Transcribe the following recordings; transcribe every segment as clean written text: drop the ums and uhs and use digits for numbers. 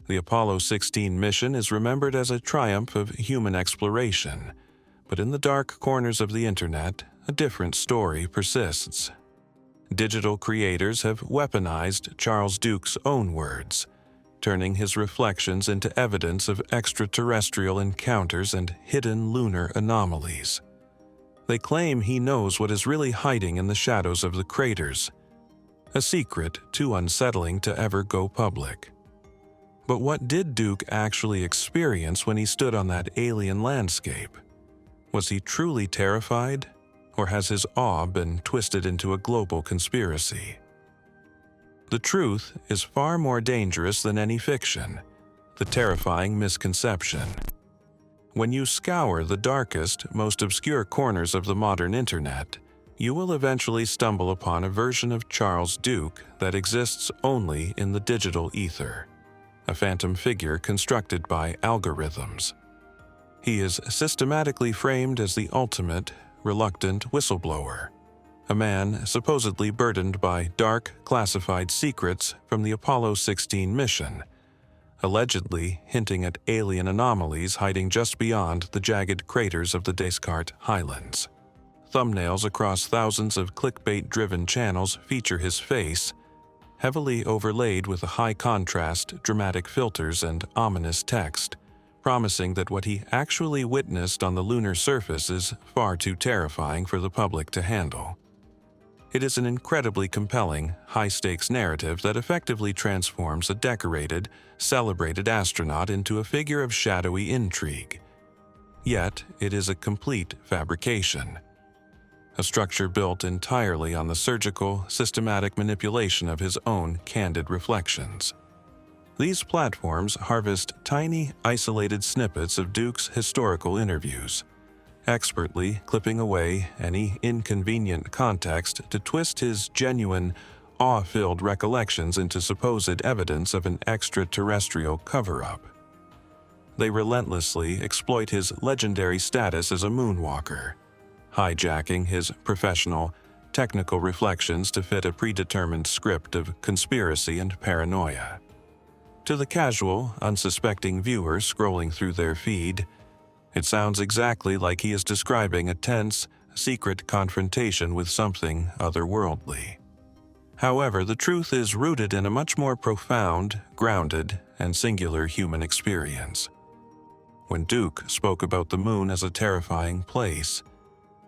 The Apollo 16 mission is remembered as a triumph of human exploration, but in the dark corners of the internet, a different story persists. Digital creators have weaponized Charles Duke's own words, turning his reflections into evidence of extraterrestrial encounters and hidden lunar anomalies. They claim he knows what is really hiding in the shadows of the craters, a secret too unsettling to ever go public. But what did Duke actually experience when he stood on that alien landscape? Was he truly terrified, or has his awe been twisted into a global conspiracy? The truth is far more dangerous than any fiction, the terrifying misconception. When you scour the darkest, most obscure corners of the modern internet, you will eventually stumble upon a version of Charles Duke that exists only in the digital ether, a phantom figure constructed by algorithms. He is systematically framed as the ultimate, reluctant whistleblower, a man supposedly burdened by dark, classified secrets from the Apollo 16 mission, allegedly hinting at alien anomalies hiding just beyond the jagged craters of the Descartes Highlands. Thumbnails across thousands of clickbait-driven channels feature his face, heavily overlaid with high-contrast, dramatic filters and ominous text, promising that what he actually witnessed on the lunar surface is far too terrifying for the public to handle. It is an incredibly compelling, high-stakes narrative that effectively transforms a decorated, celebrated astronaut into a figure of shadowy intrigue. Yet, it is a complete fabrication. A structure built entirely on the surgical, systematic manipulation of his own candid reflections. These platforms harvest tiny, isolated snippets of Duke's historical interviews, expertly clipping away any inconvenient context to twist his genuine, awe-filled recollections into supposed evidence of an extraterrestrial cover-up. They relentlessly exploit his legendary status as a moonwalker, hijacking his professional, technical reflections to fit a predetermined script of conspiracy and paranoia. To the casual, unsuspecting viewer scrolling through their feed, it sounds exactly like he is describing a tense, secret confrontation with something otherworldly. However, the truth is rooted in a much more profound, grounded, and singular human experience. When Duke spoke about the moon as a terrifying place,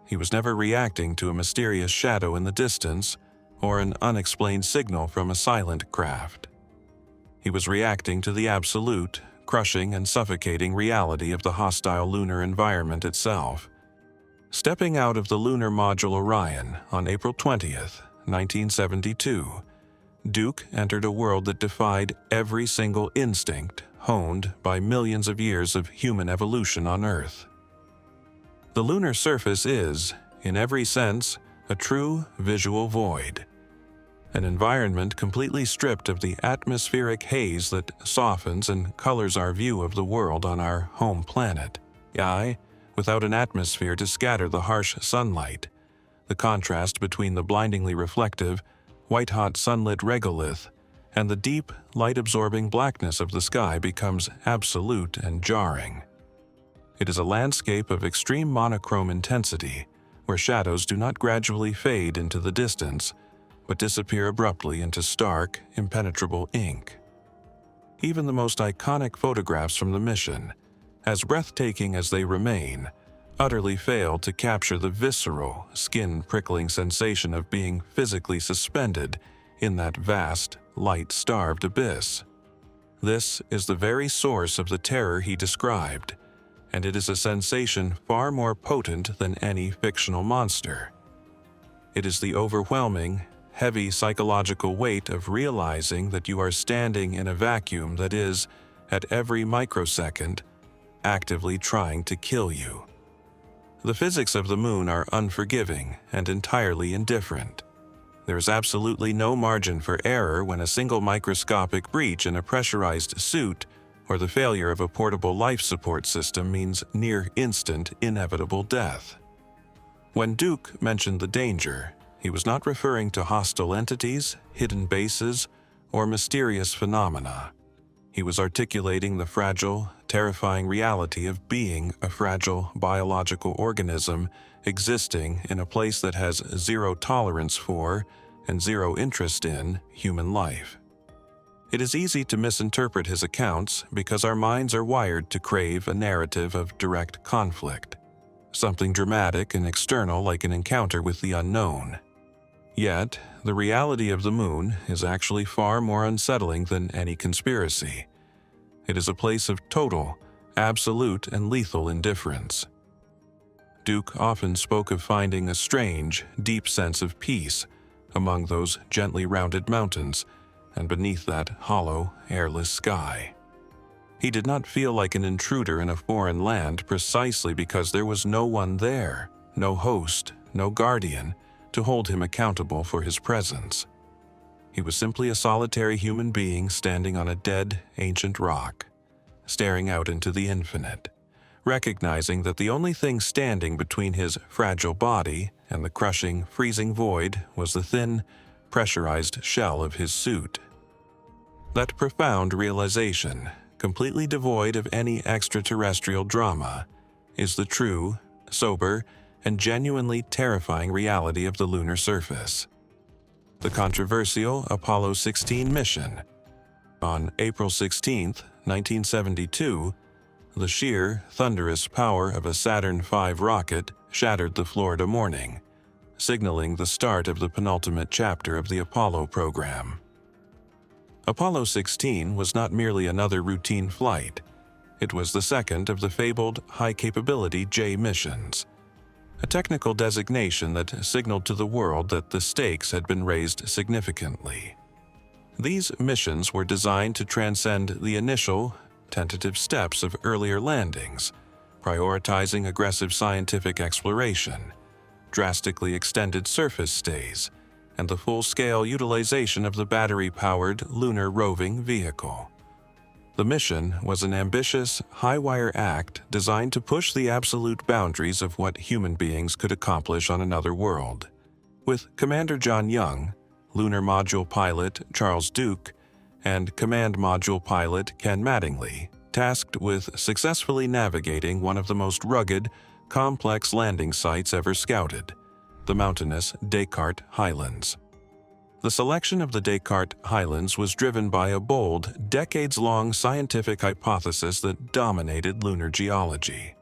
he was never reacting to a mysterious shadow in the distance or an unexplained signal from a silent craft. He was reacting to the absolute, crushing and suffocating reality of the hostile lunar environment itself. Stepping out of the lunar module Orion on April 20th, 1972, Duke entered a world that defied every single instinct honed by millions of years of human evolution on Earth. The lunar surface is, in every sense, a true visual void. An environment completely stripped of the atmospheric haze that softens and colors our view of the world on our home planet. Aye, without an atmosphere to scatter the harsh sunlight, the contrast between the blindingly reflective, white-hot sunlit regolith and the deep, light-absorbing blackness of the sky becomes absolute and jarring. It is a landscape of extreme monochrome intensity, where shadows do not gradually fade into the distance, but disappear abruptly into stark, impenetrable ink. Even the most iconic photographs from the mission, as breathtaking as they remain, utterly fail to capture the visceral, skin-prickling sensation of being physically suspended in that vast, light-starved abyss. This is the very source of the terror he described, and it is a sensation far more potent than any fictional monster. It is the overwhelming, heavy psychological weight of realizing that you are standing in a vacuum that is, at every microsecond, actively trying to kill you. The physics of the moon are unforgiving and entirely indifferent. There is absolutely no margin for error when a single microscopic breach in a pressurized suit or the failure of a portable life support system means near-instant, inevitable death. When Duke mentioned the danger, he was not referring to hostile entities, hidden bases, or mysterious phenomena. He was articulating the fragile, terrifying reality of being a fragile biological organism existing in a place that has zero tolerance for and zero interest in human life. It is easy to misinterpret his accounts because our minds are wired to crave a narrative of direct conflict, something dramatic and external like an encounter with the unknown. Yet, the reality of the moon is actually far more unsettling than any conspiracy. It is a place of total, absolute, and lethal indifference. Duke often spoke of finding a strange, deep sense of peace among those gently rounded mountains and beneath that hollow, airless sky. He did not feel like an intruder in a foreign land precisely because there was no one there, no host, no guardian, to hold him accountable for his presence. He was simply a solitary human being standing on a dead, ancient rock, staring out into the infinite, recognizing that the only thing standing between his fragile body and the crushing, freezing void was the thin, pressurized shell of his suit. That profound realization, completely devoid of any extraterrestrial drama, is the true, sober, and genuinely terrifying reality of the lunar surface. The controversial Apollo 16 mission. On April 16, 1972, the sheer, thunderous power of a Saturn V rocket shattered the Florida morning, signaling the start of the penultimate chapter of the Apollo program. Apollo 16 was not merely another routine flight. It was the second of the fabled high-capability J missions, a technical designation that signaled to the world that the stakes had been raised significantly. These missions were designed to transcend the initial, tentative steps of earlier landings, prioritizing aggressive scientific exploration, drastically extended surface stays, and the full-scale utilization of the battery-powered lunar roving vehicle. The mission was an ambitious, high-wire act designed to push the absolute boundaries of what human beings could accomplish on another world. With Commander John Young, Lunar Module Pilot Charles Duke, and Command Module Pilot Ken Mattingly, tasked with successfully navigating one of the most rugged, complex landing sites ever scouted, the mountainous Descartes Highlands. The selection of the Descartes Highlands was driven by a bold, decades-long scientific hypothesis that dominated lunar geology.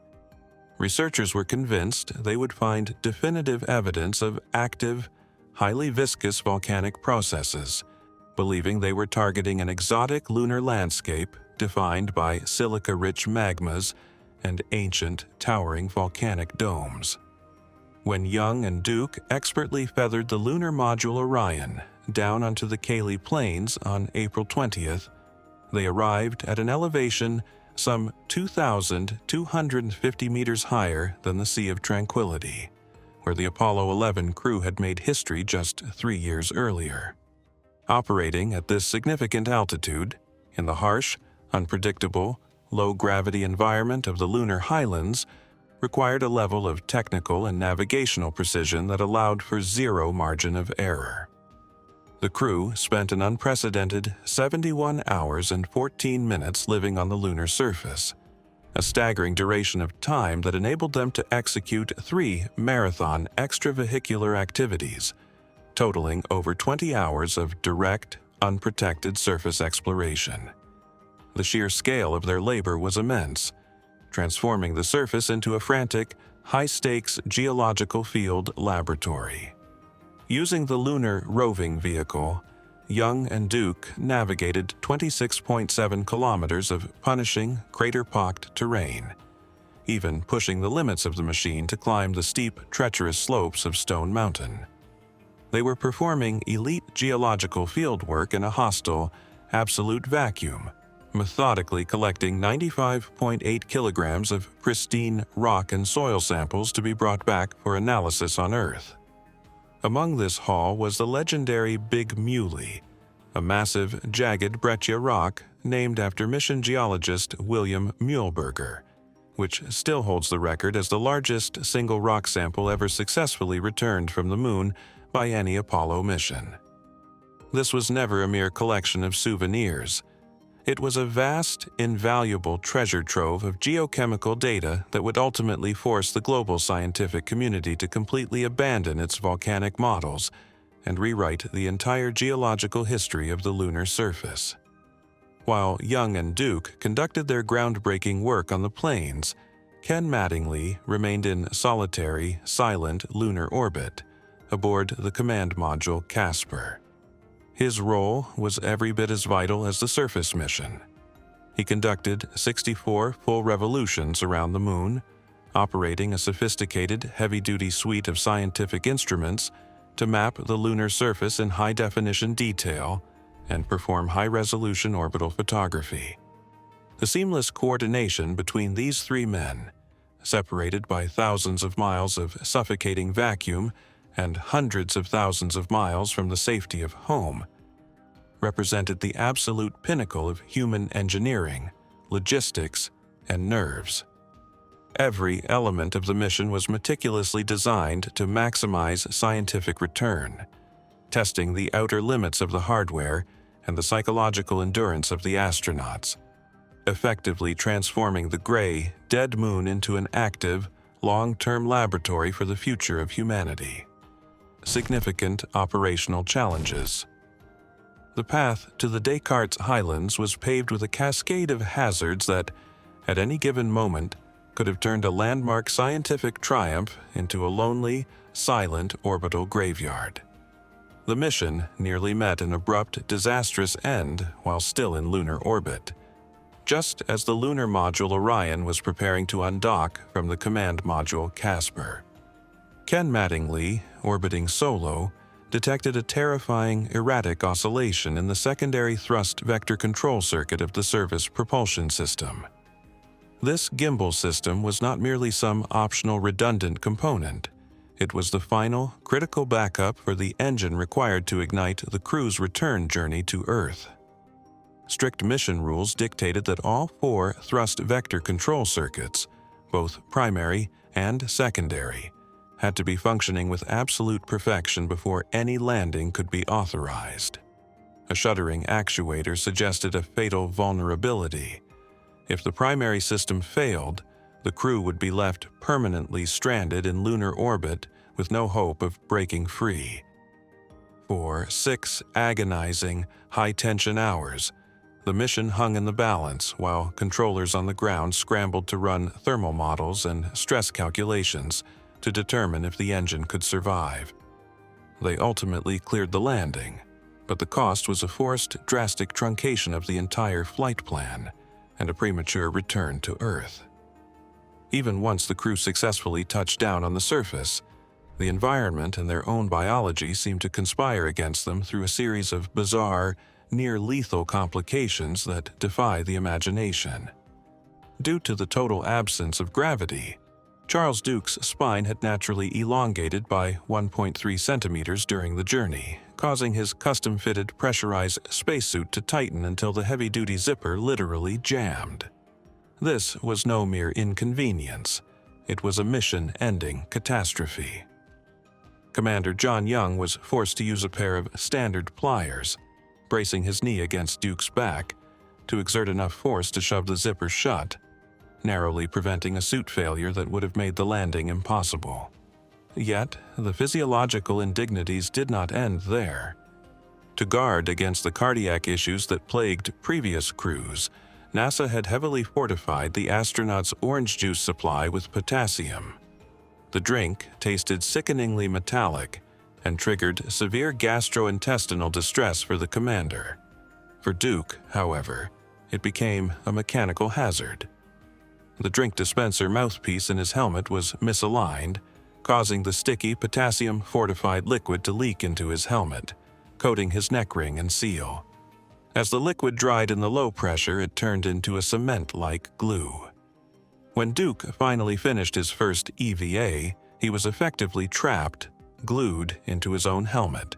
Researchers were convinced they would find definitive evidence of active, highly viscous volcanic processes, believing they were targeting an exotic lunar landscape defined by silica-rich magmas and ancient, towering volcanic domes. When Young and Duke expertly feathered the lunar module Orion down onto the Cayley Plains on April 20th, they arrived at an elevation some 2,250 meters higher than the Sea of Tranquility, where the Apollo 11 crew had made history just 3 years earlier. Operating at this significant altitude, in the harsh, unpredictable, low-gravity environment of the lunar highlands, required a level of technical and navigational precision that allowed for zero margin of error. The crew spent an unprecedented 71 hours and 14 minutes living on the lunar surface, a staggering duration of time that enabled them to execute 3 marathon extravehicular activities, totaling over 20 hours of direct, unprotected surface exploration. The sheer scale of their labor was immense, transforming the surface into a frantic, high-stakes geological field laboratory. Using the lunar roving vehicle, Young and Duke navigated 26.7 kilometers of punishing, crater-pocked terrain, even pushing the limits of the machine to climb the steep, treacherous slopes of Stone Mountain. They were performing elite geological fieldwork in a hostile, absolute vacuum, methodically collecting 95.8 kilograms of pristine rock and soil samples to be brought back for analysis on Earth. Among this haul was the legendary Big Muley, a massive, jagged breccia rock named after mission geologist William Muehlberger, which still holds the record as the largest single rock sample ever successfully returned from the Moon by any Apollo mission. This was never a mere collection of souvenirs. It was a vast, invaluable treasure trove of geochemical data that would ultimately force the global scientific community to completely abandon its volcanic models and rewrite the entire geological history of the lunar surface. While Young and Duke conducted their groundbreaking work on the plains, Ken Mattingly remained in solitary, silent lunar orbit aboard the command module Casper. His role was every bit as vital as the surface mission. He conducted 64 full revolutions around the moon, operating a sophisticated, heavy-duty suite of scientific instruments to map the lunar surface in high-definition detail and perform high-resolution orbital photography. The seamless coordination between these three men, separated by thousands of miles of suffocating vacuum and hundreds of thousands of miles from the safety of home, represented the absolute pinnacle of human engineering, logistics, and nerves. Every element of the mission was meticulously designed to maximize scientific return, testing the outer limits of the hardware and the psychological endurance of the astronauts, effectively transforming the gray, dead moon into an active, long-term laboratory for the future of humanity. Significant operational challenges. The path to the Descartes Highlands was paved with a cascade of hazards that, at any given moment, could have turned a landmark scientific triumph into a lonely, silent orbital graveyard. The mission nearly met an abrupt, disastrous end while still in lunar orbit, just as the lunar module Orion was preparing to undock from the command module Casper. Ken Mattingly, orbiting solo, detected a terrifying, erratic oscillation in the secondary thrust vector control circuit of the service propulsion system. This gimbal system was not merely some optional redundant component. It was the final, critical backup for the engine required to ignite the crew's return journey to Earth. Strict mission rules dictated that all 4 thrust vector control circuits, both primary and secondary, had to be functioning with absolute perfection before any landing could be authorized. A shuddering actuator suggested a fatal vulnerability. If the primary system failed, the crew would be left permanently stranded in lunar orbit with no hope of breaking free. For 6 agonizing, high-tension hours, the mission hung in the balance while controllers on the ground scrambled to run thermal models and stress calculations to determine if the engine could survive. They ultimately cleared the landing, but the cost was a forced, drastic truncation of the entire flight plan and a premature return to Earth. Even once the crew successfully touched down on the surface, the environment and their own biology seemed to conspire against them through a series of bizarre, near-lethal complications that defy the imagination. Due to the total absence of gravity, Charles Duke's spine had naturally elongated by 1.3 centimeters during the journey, causing his custom-fitted pressurized spacesuit to tighten until the heavy-duty zipper literally jammed. This was no mere inconvenience. It was a mission-ending catastrophe. Commander John Young was forced to use a pair of standard pliers, bracing his knee against Duke's back to exert enough force to shove the zipper shut, narrowly preventing a suit failure that would have made the landing impossible. Yet, the physiological indignities did not end there. To guard against the cardiac issues that plagued previous crews, NASA had heavily fortified the astronauts' orange juice supply with potassium. The drink tasted sickeningly metallic and triggered severe gastrointestinal distress for the commander. For Duke, however, it became a mechanical hazard. The drink dispenser mouthpiece in his helmet was misaligned, causing the sticky potassium-fortified liquid to leak into his helmet, coating his neck ring and seal. As the liquid dried in the low pressure, it turned into a cement-like glue. When Duke finally finished his first EVA, he was effectively trapped, glued into his own helmet,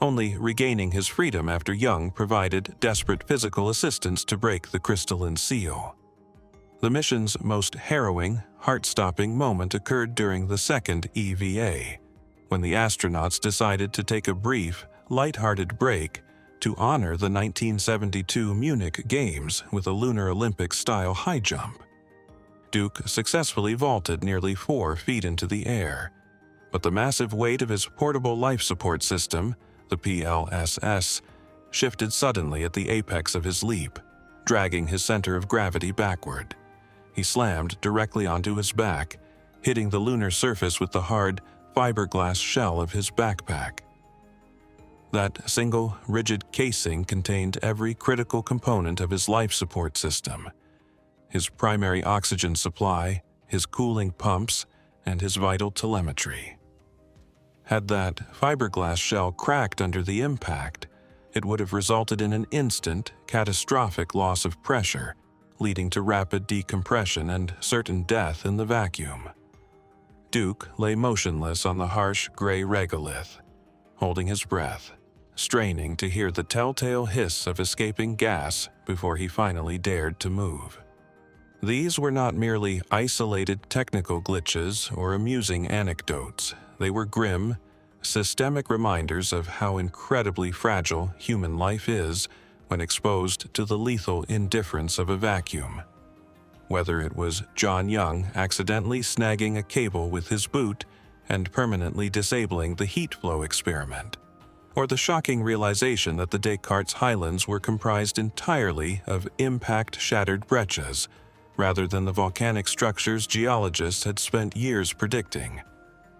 only regaining his freedom after Young provided desperate physical assistance to break the crystalline seal. The mission's most harrowing, heart-stopping moment occurred during the second EVA, when the astronauts decided to take a brief, light-hearted break to honor the 1972 Munich Games with a Lunar Olympic-style high jump. Duke successfully vaulted nearly 4 feet into the air, but the massive weight of his portable life support system, the PLSS, shifted suddenly at the apex of his leap, dragging his center of gravity backward. He slammed directly onto his back, hitting the lunar surface with the hard, fiberglass shell of his backpack. That single, rigid casing contained every critical component of his life support system: his primary oxygen supply, his cooling pumps, and his vital telemetry. Had that fiberglass shell cracked under the impact, it would have resulted in an instant, catastrophic loss of pressure, leading to rapid decompression and certain death in the vacuum. Duke lay motionless on the harsh gray regolith, holding his breath, straining to hear the telltale hiss of escaping gas before he finally dared to move. These were not merely isolated technical glitches or amusing anecdotes. They were grim, systemic reminders of how incredibly fragile human life is when exposed to the lethal indifference of a vacuum. Whether it was John Young accidentally snagging a cable with his boot and permanently disabling the heat flow experiment, or the shocking realization that the Descartes Highlands were comprised entirely of impact-shattered breccias, rather than the volcanic structures geologists had spent years predicting.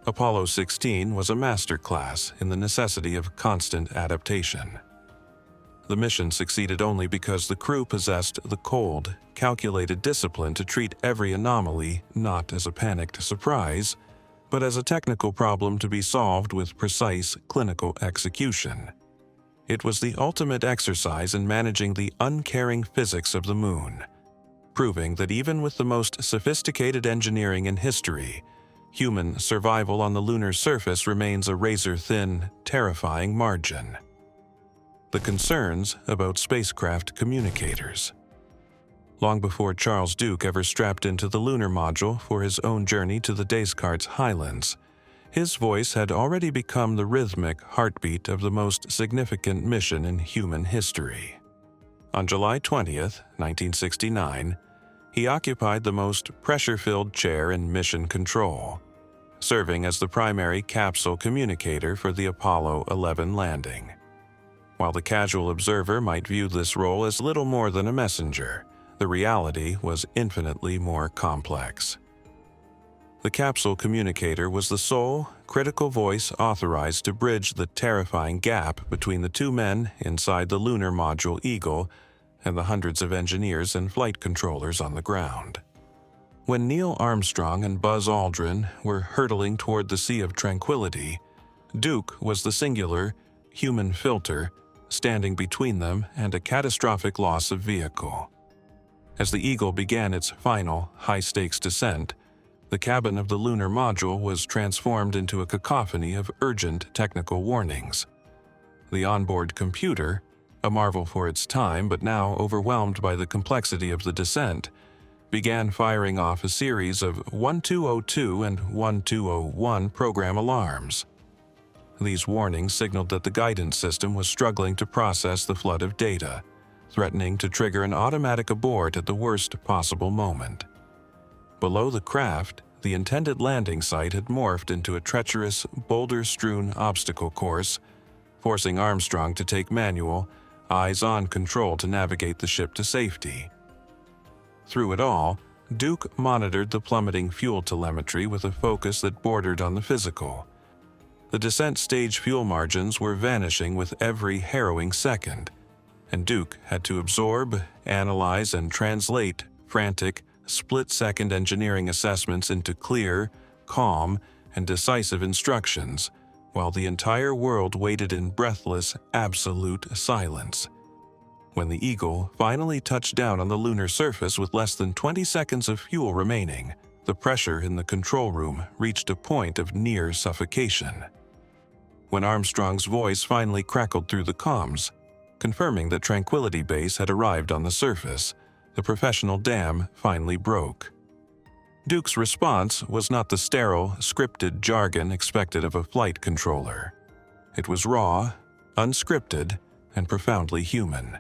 Apollo 16 was a masterclass in the necessity of constant adaptation. The mission succeeded only because the crew possessed the cold, calculated discipline to treat every anomaly not as a panicked surprise, but as a technical problem to be solved with precise clinical execution. It was the ultimate exercise in managing the uncaring physics of the moon, proving that even with the most sophisticated engineering in history, human survival on the lunar surface remains a razor-thin, terrifying margin. The concerns about spacecraft communicators. Long before Charles Duke ever strapped into the lunar module for his own journey to the Descartes Highlands, his voice had already become the rhythmic heartbeat of the most significant mission in human history. On July 20th, 1969, he occupied the most pressure-filled chair in mission control, serving as the primary capsule communicator for the Apollo 11 landing. While the casual observer might view this role as little more than a messenger, the reality was infinitely more complex. The capsule communicator was the sole, critical voice authorized to bridge the terrifying gap between the two men inside the lunar module Eagle and the hundreds of engineers and flight controllers on the ground. When Neil Armstrong and Buzz Aldrin were hurtling toward the Sea of Tranquility, Duke was the singular, human filter standing between them and a catastrophic loss of vehicle. As the Eagle began its final, high-stakes descent, the cabin of the lunar module was transformed into a cacophony of urgent technical warnings. The onboard computer, a marvel for its time but now overwhelmed by the complexity of the descent, began firing off a series of 1202 and 1201 program alarms. These warnings signaled that the guidance system was struggling to process the flood of data, threatening to trigger an automatic abort at the worst possible moment. Below the craft, the intended landing site had morphed into a treacherous, boulder-strewn obstacle course, forcing Armstrong to take manual, eyes-on control to navigate the ship to safety. Through it all, Duke monitored the plummeting fuel telemetry with a focus that bordered on the physical. The descent stage fuel margins were vanishing with every harrowing second, and Duke had to absorb, analyze, and translate frantic, split-second engineering assessments into clear, calm, and decisive instructions, while the entire world waited in breathless, absolute silence. When the Eagle finally touched down on the lunar surface with less than 20 seconds of fuel remaining, the pressure in the control room reached a point of near suffocation. When Armstrong's voice finally crackled through the comms, confirming that Tranquility Base had arrived on the surface, the professional dam finally broke. Duke's response was not the sterile, scripted jargon expected of a flight controller. It was raw, unscripted, and profoundly human.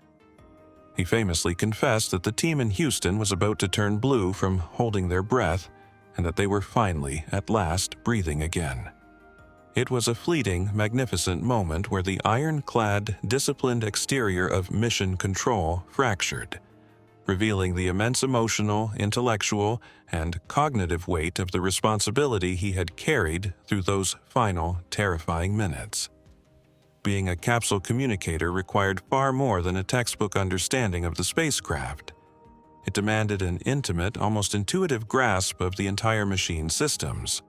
He famously confessed that the team in Houston was about to turn blue from holding their breath and that they were finally, at last, breathing again. It was a fleeting, magnificent moment where the ironclad, disciplined exterior of Mission Control fractured, revealing the immense emotional, intellectual, and cognitive weight of the responsibility he had carried through those final, terrifying minutes. Being a capsule communicator required far more than a textbook understanding of the spacecraft. It demanded an intimate, almost intuitive grasp of the entire machine's systems.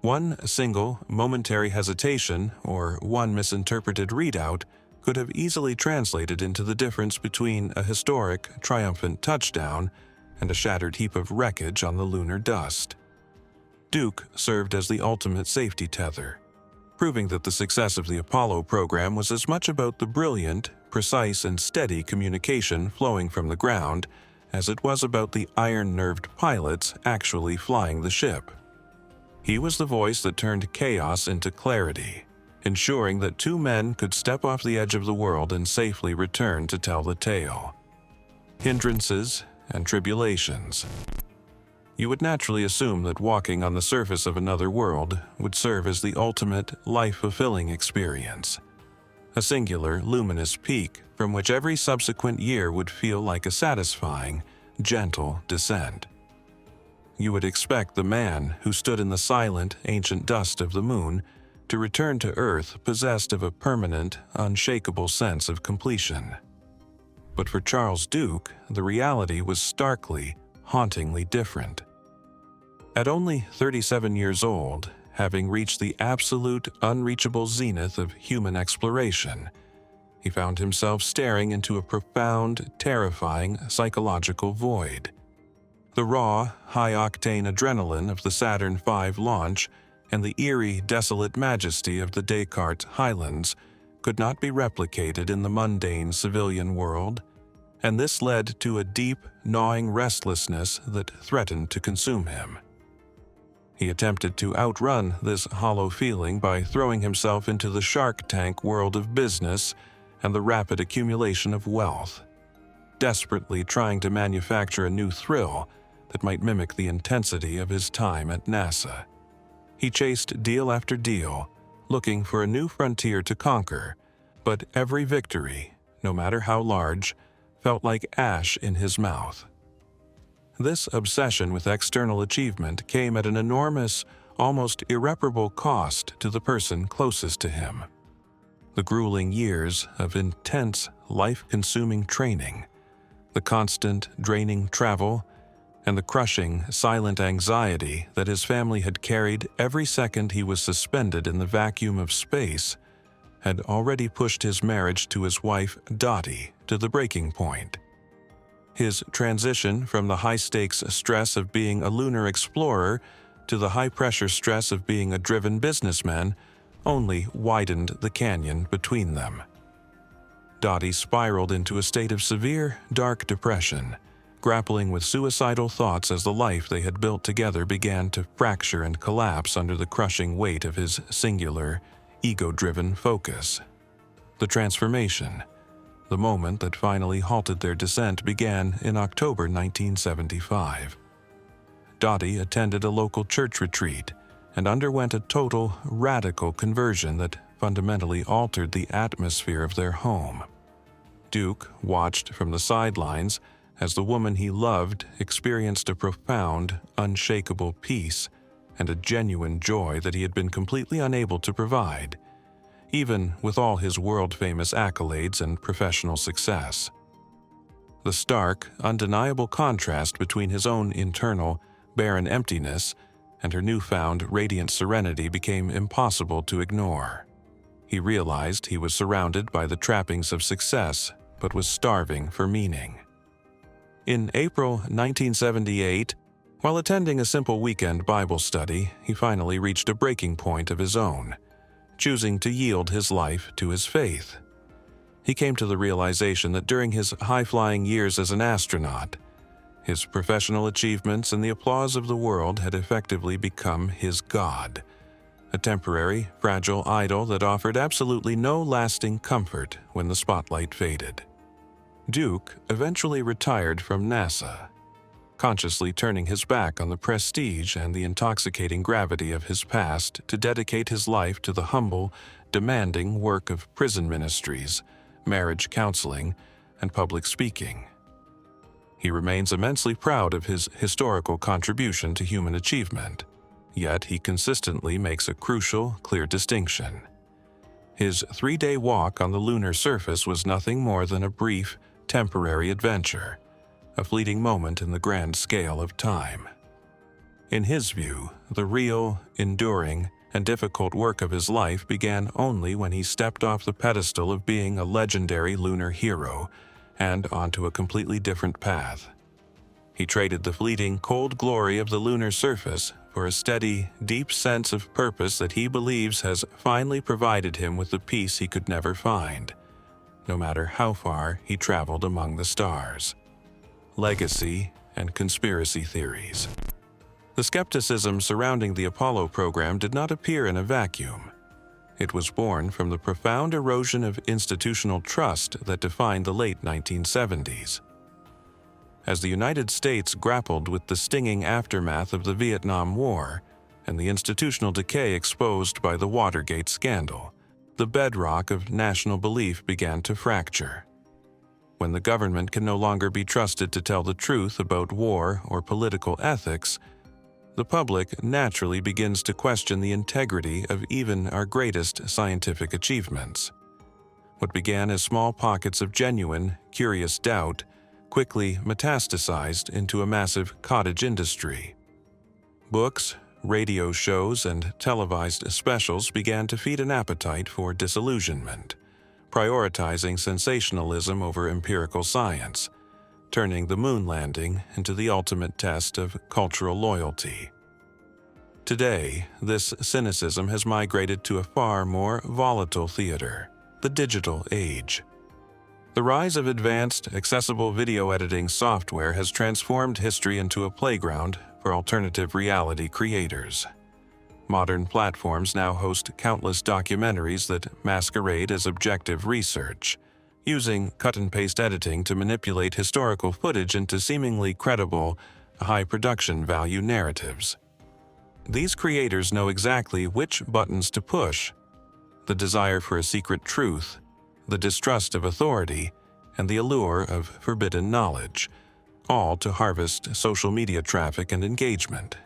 One single, momentary hesitation, or one misinterpreted readout, could have easily translated into the difference between a historic, triumphant touchdown and a shattered heap of wreckage on the lunar dust. Duke served as the ultimate safety tether, proving that the success of the Apollo program was as much about the brilliant, precise, and steady communication flowing from the ground as it was about the iron-nerved pilots actually flying the ship. He was the voice that turned chaos into clarity, ensuring that two men could step off the edge of the world and safely return to tell the tale. Hindrances and tribulations. You would naturally assume that walking on the surface of another world would serve as the ultimate, life-fulfilling experience. A singular, luminous peak from which every subsequent year would feel like a satisfying, gentle descent. You would expect the man who stood in the silent, ancient dust of the moon to return to Earth possessed of a permanent, unshakable sense of completion. But for Charles Duke, the reality was starkly, hauntingly different. At only 37 years old, having reached the absolute, unreachable zenith of human exploration, he found himself staring into a profound, terrifying psychological void. The raw, high-octane adrenaline of the Saturn V launch and the eerie, desolate majesty of the Descartes Highlands could not be replicated in the mundane civilian world, and this led to a deep, gnawing restlessness that threatened to consume him. He attempted to outrun this hollow feeling by throwing himself into the Shark Tank world of business and the rapid accumulation of wealth, desperately trying to manufacture a new thrill that might mimic the intensity of his time at NASA. He chased deal after deal, looking for a new frontier to conquer, but every victory, no matter how large, felt like ash in his mouth. This obsession with external achievement came at an enormous, almost irreparable cost to the person closest to him. The grueling years of intense, life-consuming training, the constant, draining travel, and the crushing, silent anxiety that his family had carried every second he was suspended in the vacuum of space had already pushed his marriage to his wife, Dottie, to the breaking point. His transition from the high-stakes stress of being a lunar explorer to the high-pressure stress of being a driven businessman only widened the canyon between them. Dottie spiraled into a state of severe, dark depression, grappling with suicidal thoughts as the life they had built together began to fracture and collapse under the crushing weight of his singular, ego-driven focus. The transformation, the moment that finally halted their descent, began in October 1975. Dottie attended a local church retreat and underwent a total, radical conversion that fundamentally altered the atmosphere of their home. Duke watched from the sidelines as the woman he loved experienced a profound, unshakable peace and a genuine joy that he had been completely unable to provide, even with all his world-famous accolades and professional success. The stark, undeniable contrast between his own internal, barren emptiness and her newfound, radiant serenity became impossible to ignore. He realized he was surrounded by the trappings of success, but was starving for meaning. In April 1978, while attending a simple weekend Bible study, he finally reached a breaking point of his own, choosing to yield his life to his faith. He came to the realization that during his high-flying years as an astronaut, his professional achievements and the applause of the world had effectively become his God, a temporary, fragile idol that offered absolutely no lasting comfort when the spotlight faded. Duke eventually retired from NASA, consciously turning his back on the prestige and the intoxicating gravity of his past to dedicate his life to the humble, demanding work of prison ministries, marriage counseling, and public speaking. He remains immensely proud of his historical contribution to human achievement, yet he consistently makes a crucial, clear distinction. His 3-day walk on the lunar surface was nothing more than a brief, temporary adventure, a fleeting moment in the grand scale of time. In his view, the real, enduring, and difficult work of his life began only when he stepped off the pedestal of being a legendary lunar hero and onto a completely different path. He traded the fleeting, cold glory of the lunar surface for a steady, deep sense of purpose that he believes has finally provided him with the peace he could never find, no matter how far he traveled among the stars. Legacy and conspiracy theories. The skepticism surrounding the Apollo program did not appear in a vacuum. It was born from the profound erosion of institutional trust that defined the late 1970s. As the United States grappled with the stinging aftermath of the Vietnam War and the institutional decay exposed by the Watergate scandal, the bedrock of national belief began to fracture. When the government can no longer be trusted to tell the truth about war or political ethics, the public naturally begins to question the integrity of even our greatest scientific achievements. What began as small pockets of genuine, curious doubt quickly metastasized into a massive cottage industry. Books, radio shows, and televised specials began to feed an appetite for disillusionment, prioritizing sensationalism over empirical science, turning the moon landing into the ultimate test of cultural loyalty. Today, this cynicism has migrated to a far more volatile theater, the digital age. The rise of advanced, accessible video editing software has transformed history into a playground for alternative reality creators. Modern platforms now host countless documentaries that masquerade as objective research, using cut-and-paste editing to manipulate historical footage into seemingly credible, high-production value narratives. These creators know exactly which buttons to push: the desire for a secret truth, the distrust of authority, and the allure of forbidden knowledge, all to harvest social media traffic and engagement.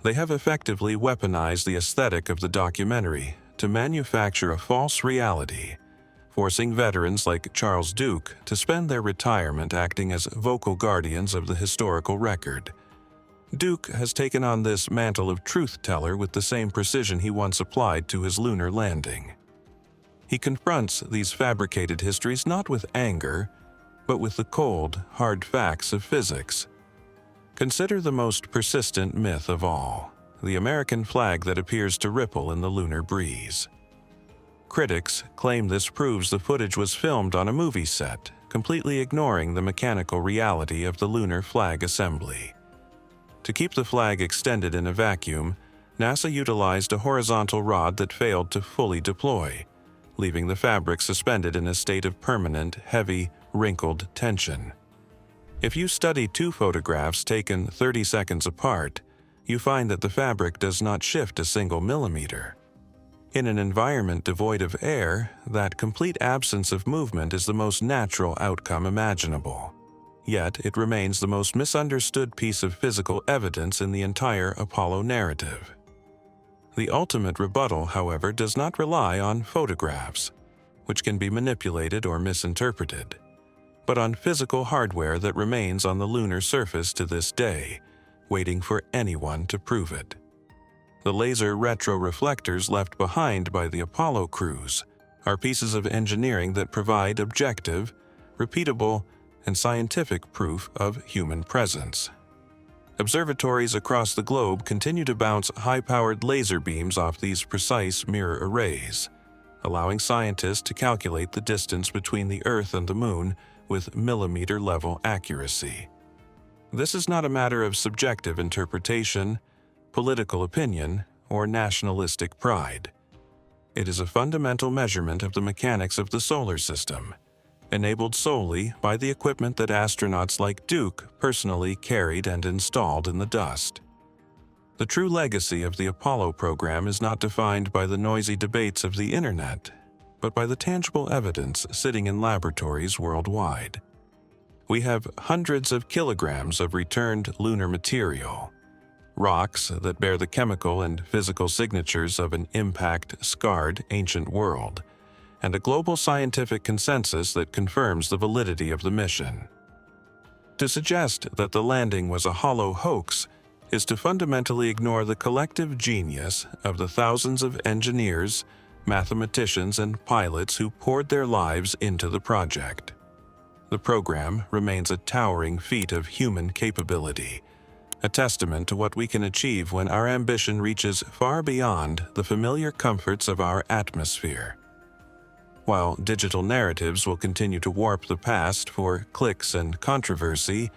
They have effectively weaponized the aesthetic of the documentary to manufacture a false reality, forcing veterans like Charles Duke to spend their retirement acting as vocal guardians of the historical record. Duke has taken on this mantle of truth-teller with the same precision he once applied to his lunar landing. He confronts these fabricated histories not with anger, but with the cold, hard facts of physics. Consider the most persistent myth of all, the American flag that appears to ripple in the lunar breeze. Critics claim this proves the footage was filmed on a movie set, completely ignoring the mechanical reality of the lunar flag assembly. To keep the flag extended in a vacuum, NASA utilized a horizontal rod that failed to fully deploy, leaving the fabric suspended in a state of permanent, heavy, wrinkled tension. If you study two photographs taken 30 seconds apart, you find that the fabric does not shift a single millimeter. In an environment devoid of air, that complete absence of movement is the most natural outcome imaginable. Yet it remains the most misunderstood piece of physical evidence in the entire Apollo narrative. The ultimate rebuttal, however, does not rely on photographs, which can be manipulated or misinterpreted, but on physical hardware that remains on the lunar surface to this day, waiting for anyone to prove it. The laser retroreflectors left behind by the Apollo crews are pieces of engineering that provide objective, repeatable, and scientific proof of human presence. Observatories across the globe continue to bounce high-powered laser beams off these precise mirror arrays, allowing scientists to calculate the distance between the Earth and the Moon with millimeter-level accuracy. This is not a matter of subjective interpretation, political opinion, or nationalistic pride. It is a fundamental measurement of the mechanics of the solar system, enabled solely by the equipment that astronauts like Duke personally carried and installed in the dust. The true legacy of the Apollo program is not defined by the noisy debates of the Internet, but by the tangible evidence sitting in laboratories worldwide. We have hundreds of kilograms of returned lunar material, rocks that bear the chemical and physical signatures of an impact-scarred ancient world, and a global scientific consensus that confirms the validity of the mission. To suggest that the landing was a hollow hoax is to fundamentally ignore the collective genius of the thousands of engineers, mathematicians, and pilots who poured their lives into the project. The program remains a towering feat of human capability, a testament to what we can achieve when our ambition reaches far beyond the familiar comforts of our atmosphere. While digital narratives will continue to warp the past for clicks and controversy,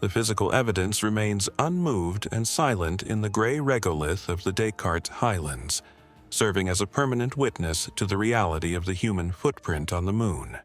the physical evidence remains unmoved and silent in the gray regolith of the Descartes Highlands, serving as a permanent witness to the reality of the human footprint on the Moon.